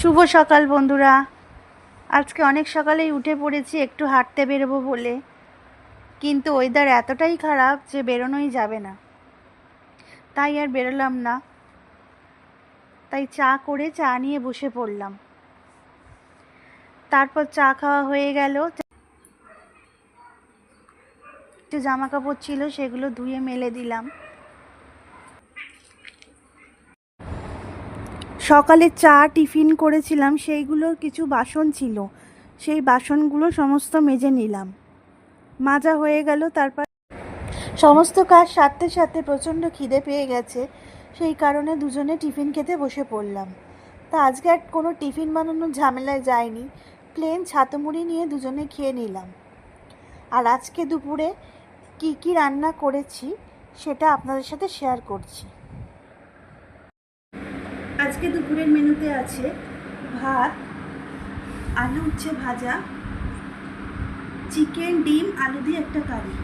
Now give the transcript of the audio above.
শুভ সকাল বন্ধুরা। আজকে অনেক সকালেই উঠে পড়েছি একটু হাঁটতে বেরোবো বলে, কিন্তু ওয়েদার এতটাই খারাপ যে বেরোনোই যাবে না, তাই আর বেরোলাম না। তাই চা নিয়ে বসে পড়লাম। তারপর চা খাওয়া হয়ে গেল, একটু জামা কাপড় ছিল সেগুলো ধুয়ে মেলে দিলাম। সকালে চা টিফিন করেছিলাম, সেইগুলোর কিছু বাসন ছিল, সেই বাসনগুলো সমস্ত মেজে নিলাম। মাজা হয়ে গেল। তারপর সমস্ত কাজ সারতে সারতে প্রচণ্ড খিদে পেয়ে গেছে, সেই কারণে দুজনে টিফিন খেতে বসে পড়লাম। তা আজকে আর কোনো টিফিন বানানোর ঝামেলায় যায়নি, প্লেন ছাতু মুড়ি নিয়ে দুজনে খেয়ে নিলাম। আর আজকে দুপুরে কি রান্না করেছি সেটা আপনাদের সাথে শেয়ার করছি। আজকে দুপুরের মেনুতে আছে ভাত, আলু উচ্ছে ভাজা, চিকেন, ডিম, আলু দিয়ে একটা কারি।